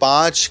5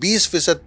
20%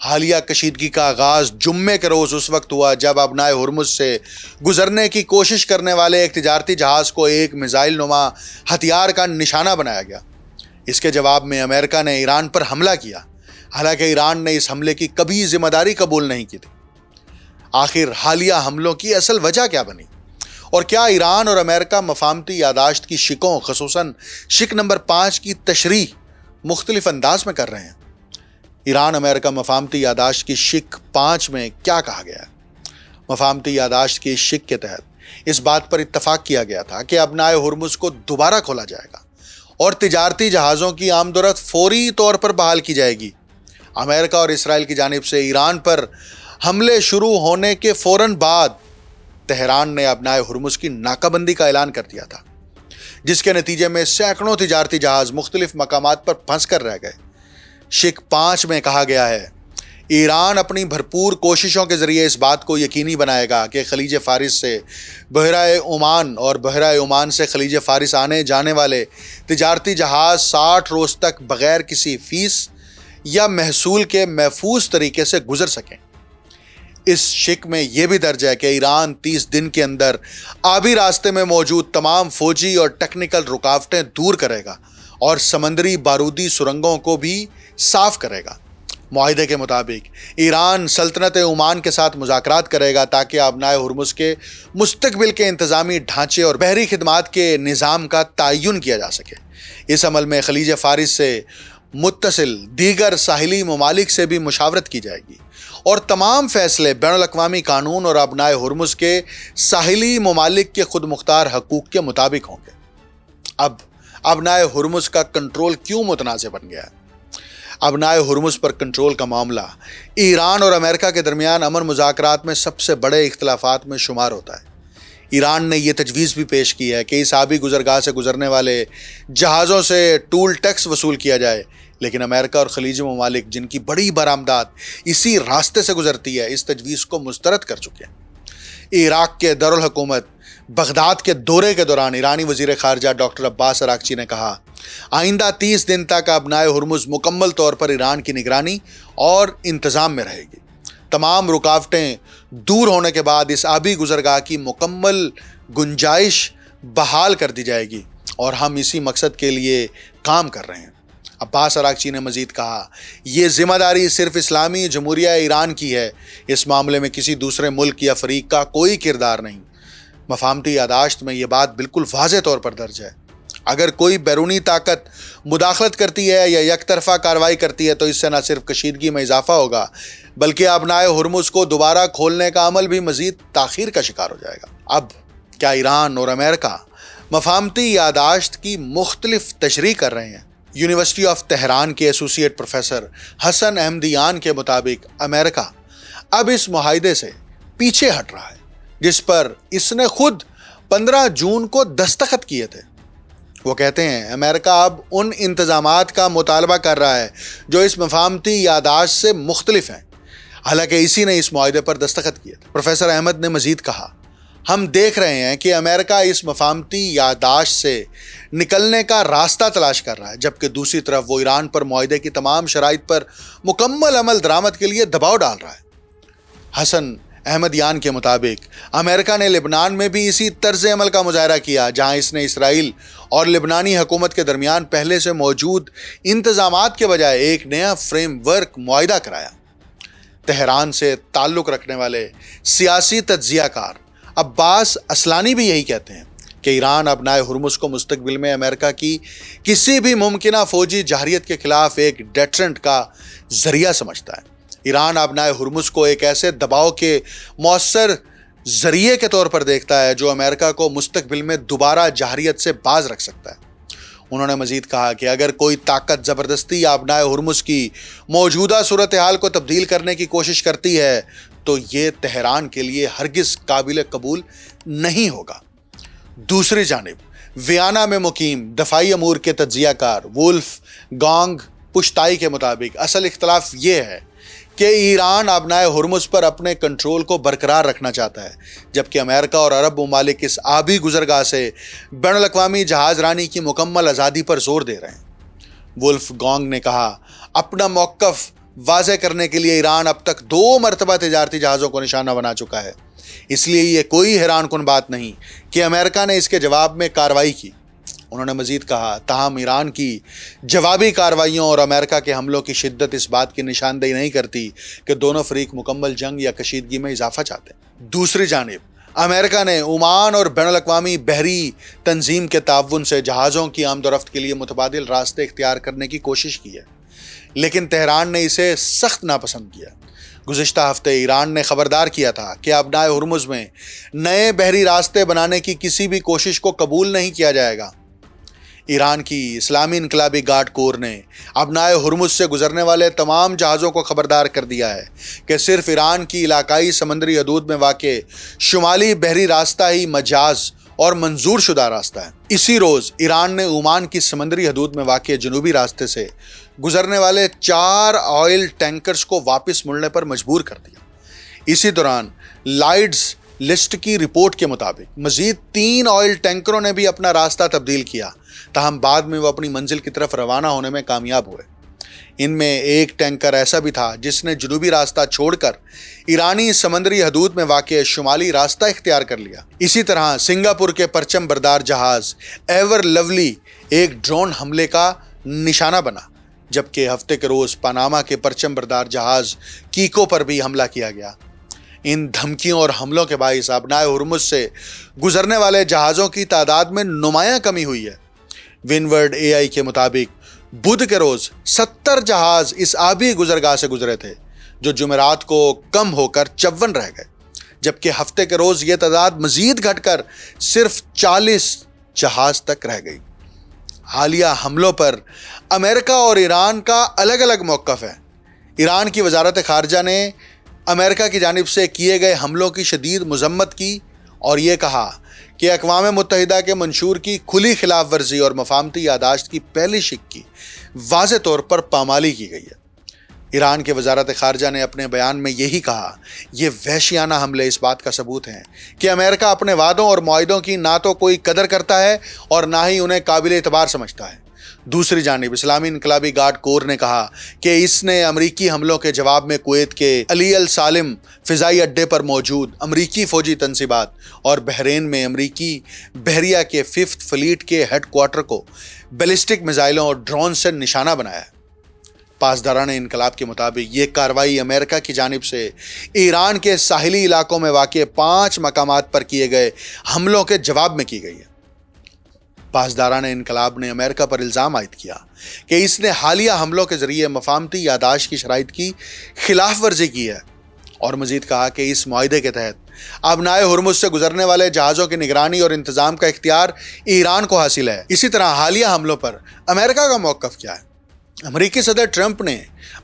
حالیہ کشیدگی کا آغاز جمعے کے روز اس وقت ہوا جب ابنائے ہرمز سے گزرنے کی کوشش کرنے والے ایک تجارتی جہاز کو ایک میزائل نما ہتھیار کا نشانہ بنایا گیا۔ اس کے جواب میں امریکہ نے ایران پر حملہ کیا، حالانکہ ایران نے اس حملے کی کبھی ذمہ داری قبول نہیں کی تھی۔ آخر حالیہ حملوں کی اصل وجہ کیا بنی؟ اور کیا ایران اور امریکہ مفاہمتی یادداشت کی شکوں، خصوصاً شک نمبر 5 کی تشریح مختلف انداز میں کر رہے ہیں؟ ایران امریکہ مفاہمتی یادداشت کی شک 5 میں کیا کہا گیا ہے؟ مفاہمتی یادداشت کی شک کے تحت اس بات پر اتفاق کیا گیا تھا کہ ابنائے ہرمز کو دوبارہ کھولا جائے گا اور تجارتی جہازوں کی آمد و رفت فوری طور پر بحال کی جائے گی۔ امریکہ اور اسرائیل کی جانب سے ایران پر حملے شروع ہونے کے فوراً بعد تہران نے ابنائے ہرمز کی ناکہ بندی کا اعلان کر دیا تھا، جس کے نتیجے میں سینکڑوں تجارتی جہاز مختلف مقامات پر پھنس کر رہ گئے۔ شک 5 میں کہا گیا ہے، ایران اپنی بھرپور کوششوں کے ذریعے اس بات کو یقینی بنائے گا کہ خلیج فارس سے بحیرہ عمان اور بحیرہ عمان سے خلیج فارس آنے جانے والے تجارتی جہاز 60 روز تک بغیر کسی فیس یا محصول کے محفوظ طریقے سے گزر سکیں۔ اس شک میں یہ بھی درج ہے کہ ایران 30 دن کے اندر آبی راستے میں موجود تمام فوجی اور ٹیکنیکل رکاوٹیں دور کرے گا اور سمندری بارودی سرنگوں کو بھی صاف کرے گا۔ معاہدے کے مطابق ایران سلطنت عمان کے ساتھ مذاکرات کرے گا تاکہ ابنائے ہرمز کے مستقبل کے انتظامی ڈھانچے اور بحری خدمات کے نظام کا تعین کیا جا سکے۔ اس عمل میں خلیج فارس سے متصل دیگر ساحلی ممالک سے بھی مشاورت کی جائے گی اور تمام فیصلے بین الاقوامی قانون اور ابنائے ہرمز کے ساحلی ممالک کے خود مختار حقوق کے مطابق ہوں گے۔ اب ابنائے ہرمز کا کنٹرول کیوں متنازع بن گیا ہے؟ ابنائے ہرمز پر کنٹرول کا معاملہ ایران اور امریکہ کے درمیان امن مذاکرات میں سب سے بڑے اختلافات میں شمار ہوتا ہے۔ ایران نے یہ تجویز بھی پیش کی ہے کہ اس آبی گزرگاہ سے گزرنے والے جہازوں سے ٹول ٹیکس وصول کیا جائے، لیکن امریکہ اور خلیجی ممالک جن کی بڑی برآمدات اسی راستے سے گزرتی ہے اس تجویز کو مسترد کر چکے ہیں۔ عراق کے دارالحکومت بغداد کے دورے کے دوران ایرانی وزیر خارجہ ڈاکٹر عباس اراغچی نے کہا، آئندہ 30 دن تک ابنائے ہرمز مکمل طور پر ایران کی نگرانی اور انتظام میں رہے گی۔ تمام رکاوٹیں دور ہونے کے بعد اس آبی گزرگاہ کی مکمل گنجائش بحال کر دی جائے گی اور ہم اسی مقصد کے لیے کام کر رہے ہیں۔ عباس اراغچی نے مزید کہا، یہ ذمہ داری صرف اسلامی جمہوریہ ایران کی ہے، اس معاملے میں کسی دوسرے ملک یا فریق کا کوئی کردار نہیں۔ مفاہمتی یادداشت میں یہ بات بالکل واضح طور پر درج ہے۔ اگر کوئی بیرونی طاقت مداخلت کرتی ہے یا یک طرفہ کارروائی کرتی ہے تو اس سے نہ صرف کشیدگی میں اضافہ ہوگا بلکہ ابنائے ہرمز کو دوبارہ کھولنے کا عمل بھی مزید تاخیر کا شکار ہو جائے گا۔ اب کیا ایران اور امریکہ مفاہمتی یادداشت کی مختلف تشریح کر رہے ہیں؟ یونیورسٹی آف تہران کے ایسوسی ایٹ پروفیسر حسن احمدیان کے مطابق امریکہ اب اس معاہدے سے پیچھے ہٹ رہا ہے جس پر اس نے خود 15 جون کو دستخط کیے تھے۔ وہ کہتے ہیں امریکہ اب ان انتظامات کا مطالبہ کر رہا ہے جو اس مفاہمتی یادداشت سے مختلف ہیں، حالانکہ اسی نے اس معاہدے پر دستخط کیے تھے۔ پروفیسر احمد نے مزید کہا، ہم دیکھ رہے ہیں کہ امریکہ اس مفاہمتی یادداشت سے نکلنے کا راستہ تلاش کر رہا ہے، جبکہ دوسری طرف وہ ایران پر معاہدے کی تمام شرائط پر مکمل عمل درآمد کے لیے دباؤ ڈال رہا ہے۔ حسن احمدیان کے مطابق امریکہ نے لبنان میں بھی اسی طرز عمل کا مظاہرہ کیا، جہاں اس نے اسرائیل اور لبنانی حکومت کے درمیان پہلے سے موجود انتظامات کے بجائے ایک نیا فریم ورک معاہدہ کرایا۔ تہران سے تعلق رکھنے والے سیاسی تجزیہ کار عباس اصلانی بھی یہی کہتے ہیں کہ ایران ابنائے ہرمز کو مستقبل میں امریکہ کی کسی بھی ممکنہ فوجی جارحیت کے خلاف ایک ڈیٹرنٹ کا ذریعہ سمجھتا ہے۔ ایران ابنائے ہرمز کو ایک ایسے دباؤ کے مؤثر ذریعے کے طور پر دیکھتا ہے جو امریکہ کو مستقبل میں دوبارہ جارحیت سے باز رکھ سکتا ہے۔ انہوں نے مزید کہا کہ اگر کوئی طاقت زبردستی ابنائے ہرمز کی موجودہ صورتحال کو تبدیل کرنے کی کوشش کرتی ہے تو یہ تہران کے لیے ہرگز قابل قبول نہیں ہوگا۔ دوسری جانب ویانا میں مقیم دفاعی امور کے تجزیہ کار وولف گانگ پشتائی کے مطابق اصل اختلاف یہ ہے کہ ایران ابنائے ہرمز پر اپنے کنٹرول کو برقرار رکھنا چاہتا ہے، جبکہ امریکہ اور عرب ممالک اس آبی گزرگاہ سے بین الاقوامی جہاز رانی کی مکمل آزادی پر زور دے رہے ہیں۔ وولف گانگ نے کہا، اپنا موقف واضح کرنے کے لیے ایران اب تک 2 مرتبہ تجارتی جہازوں کو نشانہ بنا چکا ہے، اس لیے یہ کوئی حیران کن بات نہیں کہ امریکہ نے اس کے جواب میں کارروائی کی۔ انہوں نے مزید کہا، تاہم ایران کی جوابی کارروائیوں اور امریکہ کے حملوں کی شدت اس بات کی نشاندہی نہیں کرتی کہ دونوں فریق مکمل جنگ یا کشیدگی میں اضافہ چاہتے ہیں۔ دوسری جانب امریکہ نے عمان اور بین الاقوامی بحری تنظیم کے تعاون سے جہازوں کی آمد و رفت کے لیے متبادل راستے اختیار کرنے کی کوشش کی ہے، لیکن تہران نے اسے سخت ناپسند کیا۔ گزشتہ ہفتے ایران نے خبردار کیا تھا کہ ابنائے ہرمز میں نئے بحری راستے بنانے کی کسی بھی کوشش کو قبول نہیں کیا جائے گا۔ ایران کی اسلامی انقلابی گارڈ کور نے ابنائے ہرمز سے گزرنے والے تمام جہازوں کو خبردار کر دیا ہے کہ صرف ایران کی علاقائی سمندری حدود میں واقع شمالی بحری راستہ ہی مجاز اور منظور شدہ راستہ ہے۔ اسی روز ایران نے عمان کی سمندری حدود میں واقع جنوبی راستے سے گزرنے والے 4 آئل ٹینکرز کو واپس مڑنے پر مجبور کر دیا۔ اسی دوران لائڈز لسٹ کی رپورٹ کے مطابق مزید 3 آئل ٹینکروں نے بھی اپنا راستہ تبدیل کیا، تاہم بعد میں وہ اپنی منزل کی طرف روانہ ہونے میں کامیاب ہوئے۔ ان میں ایک ٹینکر ایسا بھی تھا جس نے جنوبی راستہ چھوڑ کر ایرانی سمندری حدود میں واقع شمالی راستہ اختیار کر لیا۔ اسی طرح سنگاپور کے پرچم بردار جہاز ایور لولی ایک ڈرون حملے کا نشانہ بنا، جبکہ ہفتے کے روز پاناما کے پرچم بردار جہاز کیکو پر بھی حملہ کیا گیا۔ ان دھمکیوں اور حملوں کے باعث ابنائے ہرمز سے گزرنے والے جہازوں کی تعداد میں نمایاں کمی ہوئی ہے۔ ونورڈ اے آئی کے مطابق بدھ کے روز 70 جہاز اس آبی گزرگاہ سے گزرے تھے، جو جمعرات کو کم ہو کر 54 رہ گئے، جبکہ ہفتے کے روز یہ تعداد مزید گھٹ کر صرف 40 جہاز تک رہ گئی۔ حالیہ حملوں پر امریکہ اور ایران کا الگ الگ موقف ہے۔ ایران کی وزارت خارجہ نے امریکہ کی جانب سے کیے گئے حملوں کی شدید مذمت کی اور یہ کہا کہ اقوام متحدہ کے منشور کی کھلی خلاف ورزی اور مفاہمتی یادداشت کی پہلی شق کی واضح طور پر پامالی کی گئی ہے۔ ایران کے وزارت خارجہ نے اپنے بیان میں یہی کہا، یہ وحشیانہ حملے اس بات کا ثبوت ہیں کہ امریکہ اپنے وعدوں اور معاہدوں کی نہ تو کوئی قدر کرتا ہے اور نہ ہی انہیں قابل اعتبار سمجھتا ہے۔ دوسری جانب اسلامی انقلابی گارڈ کور نے کہا کہ اس نے امریکی حملوں کے جواب میں کویت کے علی السالم فضائی اڈے پر موجود امریکی فوجی تنصیبات اور بحرین میں امریکی بحریہ کے 5th فلیٹ کے ہیڈ کوارٹر کو بیلسٹک میزائلوں اور ڈرون سے نشانہ بنایا ہے۔ پاسداران انقلاب کے مطابق یہ کارروائی امریکہ کی جانب سے ایران کے ساحلی علاقوں میں واقع 5 مقامات پر کیے گئے حملوں کے جواب میں کی گئی ہے۔ پاسداران انقلاب نے امریکہ پر الزام عائد کیا کہ اس نے حالیہ حملوں کے ذریعے مفاہمتی یادداشت کی شرائط کی خلاف ورزی کی ہے، اور مزید کہا کہ اس معاہدے کے تحت ابنائے ہرمز سے گزرنے والے جہازوں کی نگرانی اور انتظام کا اختیار ایران کو حاصل ہے۔ اسی طرح حالیہ حملوں پر امریکہ کا موقف کیا ہے؟ امریکی صدر ٹرمپ نے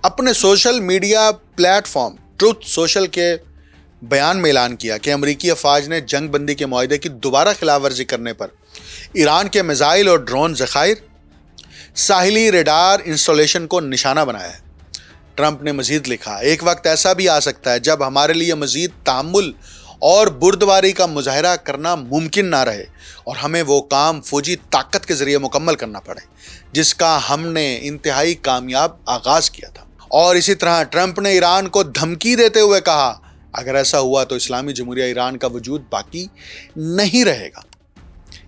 اپنے social media plate form truth social کے بیان میں اعلان کیا کہ امریکی افواج نے جنگ بندی کے معاہدے کی دوبارہ خلاف ورزی کرنے پر ایران کے میزائل اور ڈرون ذخائر، ساحلی ریڈار انسٹالیشن کو نشانہ بنایا ہے۔ ٹرمپ نے مزید لکھا، ایک وقت ایسا بھی آ سکتا ہے جب ہمارے لیے مزید تحمل اور بردباری کا مظاہرہ کرنا ممکن نہ رہے اور ہمیں وہ کام فوجی طاقت کے ذریعے مکمل کرنا پڑے جس کا ہم نے انتہائی کامیاب آغاز کیا تھا۔ اور اسی طرح ٹرمپ نے ایران کو دھمکی دیتے ہوئے کہا، اگر ایسا ہوا تو اسلامی جمہوریہ ایران کا وجود باقی نہیں رہے گا۔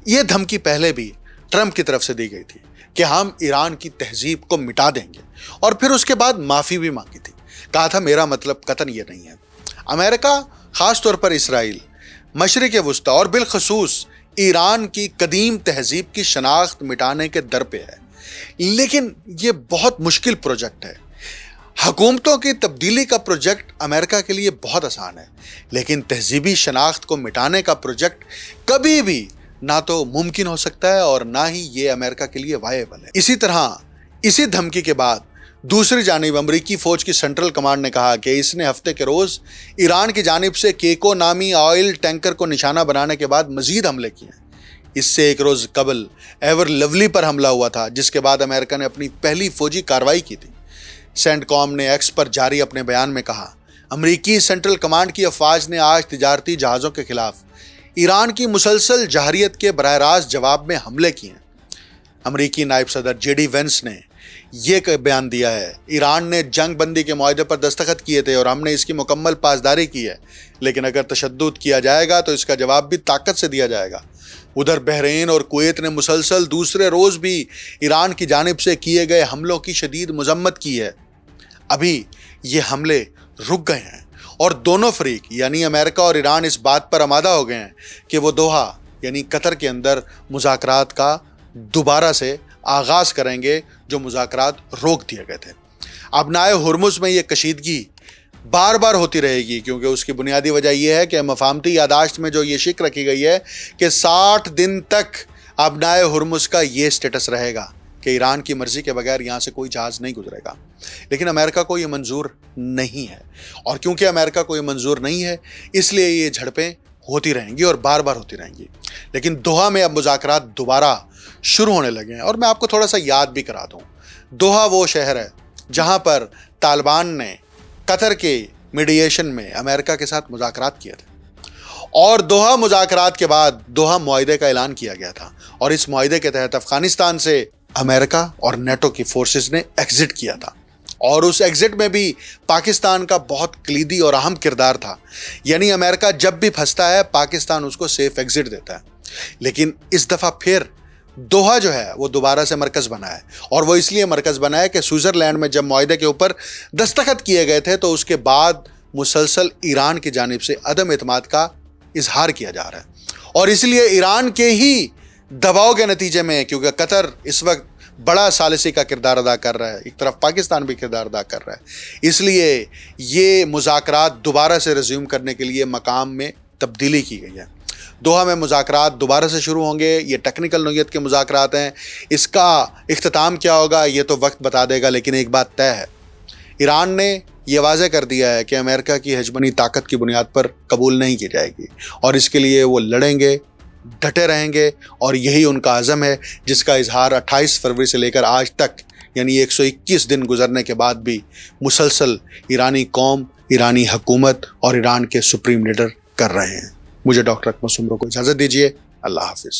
یہ دھمکی پہلے بھی ٹرمپ کی طرف سے دی گئی تھی کہ ہم ایران کی تہذیب کو مٹا دیں گے، اور پھر اس کے بعد معافی بھی مانگی تھی۔ کہا تھا میرا مطلب قطعاً یہ نہیں ہے۔ امریکہ خاص طور پر اسرائیل مشرق وسطی اور بالخصوص ایران کی قدیم تہذیب کی شناخت مٹانے کے در پہ ہے، لیکن یہ بہت مشکل پروجیکٹ ہے۔ حکومتوں کی تبدیلی کا پروجیکٹ امریکہ کے لیے بہت آسان ہے، لیکن تہذیبی شناخت کو مٹانے کا پروجیکٹ کبھی بھی نہ تو ممکن ہو سکتا ہے اور نہ ہی یہ امریکہ کے لیے وائبل ہے۔ اسی طرح اسی دھمکی کے بعد دوسری جانب امریکی فوج کی سینٹرل کمانڈ نے کہا کہ اس نے ہفتے کے روز ایران کی جانب سے کیکو نامی آئل ٹینکر کو نشانہ بنانے کے بعد مزید حملے کیے ہیں۔ اس سے ایک روز قبل ایور لولی پر حملہ ہوا تھا، جس کے بعد امریکہ نے اپنی پہلی فوجی کارروائی کی تھی۔ سینٹ کام نے ایکس پر جاری اپنے بیان میں کہا، امریکی سینٹرل کمانڈ کی افواج نے آج تجارتی جہازوں کے خلاف ایران کی مسلسل جارحیت کے براہ راست جواب میں حملے کیے ہیں۔ امریکی نائب صدر جے ڈی وینس نے یہ بیان دیا ہے ایران نے جنگ بندی کے معاہدے پر دستخط کیے تھے اور ہم نے اس کی مکمل پاسداری کی ہے، لیکن اگر تشدد کیا جائے گا تو اس کا جواب بھی طاقت سے دیا جائے گا۔ ادھر بحرین اور کویت نے مسلسل دوسرے روز بھی ایران کی جانب سے کیے گئے حملوں کی شدید مذمت کی ہے۔ ابھی یہ حملے رک گئے ہیں اور دونوں فریق یعنی امریکہ اور ایران اس بات پر آمادہ ہو گئے ہیں کہ وہ دوحہ یعنی قطر کے اندر مذاکرات کا دوبارہ سے آغاز کریں گے جو مذاکرات روک دیے گئے تھے۔ ابنائے ہرمز میں یہ کشیدگی بار بار ہوتی رہے گی کیونکہ اس کی بنیادی وجہ یہ ہے کہ مفاہمتی یادداشت میں جو یہ شک رکھی گئی ہے کہ 60 دن تک ابنائے ہرمز کا یہ سٹیٹس رہے گا کہ ایران کی مرضی کے بغیر یہاں سے کوئی جہاز نہیں گزرے گا، لیکن امریکہ کو یہ منظور نہیں ہے، اور کیونکہ امریکہ کو یہ منظور نہیں ہے اس لیے یہ جھڑپیں ہوتی رہیں گی اور بار بار ہوتی رہیں گی۔ لیکن دوحہ میں اب مذاکرات دوبارہ شروع ہونے لگے ہیں، اور میں آپ کو تھوڑا سا یاد بھی کرا دوں، دوحہ وہ شہر ہے جہاں پر طالبان نے قطر کے میڈیشن میں امریکہ کے ساتھ مذاکرات کیے تھے، اور دوحہ مذاکرات کے بعد دوحہ معاہدے کا اعلان کیا گیا تھا، اور اس معاہدے کے تحت افغانستان سے امریکہ اور نیٹو کی فورسز نے ایگزٹ کیا تھا، اور اس ایگزٹ میں بھی پاکستان کا بہت کلیدی اور اہم کردار تھا۔ یعنی امریکہ جب بھی پھنستا ہے پاکستان اس کو سیف ایگزٹ دیتا ہے، لیکن اس دفعہ پھر دوحہ جو ہے وہ دوبارہ سے مرکز بنا ہے، اور وہ اس لیے مرکز بنا ہے کہ سوئٹزرلینڈ میں جب معاہدے کے اوپر دستخط کیے گئے تھے تو اس کے بعد مسلسل ایران کی جانب سے عدم اعتماد کا اظہار کیا جا رہا ہے، اور اس لیے ایران کے ہی دباؤ کے نتیجے میں، کیونکہ قطر اس وقت بڑا ثالثی کا کردار ادا کر رہا ہے، ایک طرف پاکستان بھی کردار ادا کر رہا ہے، اس لیے یہ مذاکرات دوبارہ سے ریزیوم کرنے کے لیے مقام میں تبدیلی کی گئی ہے۔ دوحہ میں مذاکرات دوبارہ سے شروع ہوں گے، یہ ٹیکنیکل نوعیت کے مذاکرات ہیں، اس کا اختتام کیا ہوگا یہ تو وقت بتا دے گا، لیکن ایک بات طے ہے، ایران نے یہ واضح کر دیا ہے کہ امریکہ کی ہیجمنی طاقت کی بنیاد پر قبول نہیں کی جائے گی، اور اس کے لیے وہ لڑیں گے، ڈٹے رہیں گے، اور یہی ان کا عزم ہے جس کا اظہار 28 فروری سے لے کر آج تک یعنی 121 دن گزرنے کے بعد بھی مسلسل ایرانی قوم، ایرانی حکومت اور ایران کے سپریم لیڈر کر رہے ہیں۔ مجھے ڈاکٹر اکمل سمرو کو اجازت دیجیے، اللہ حافظ۔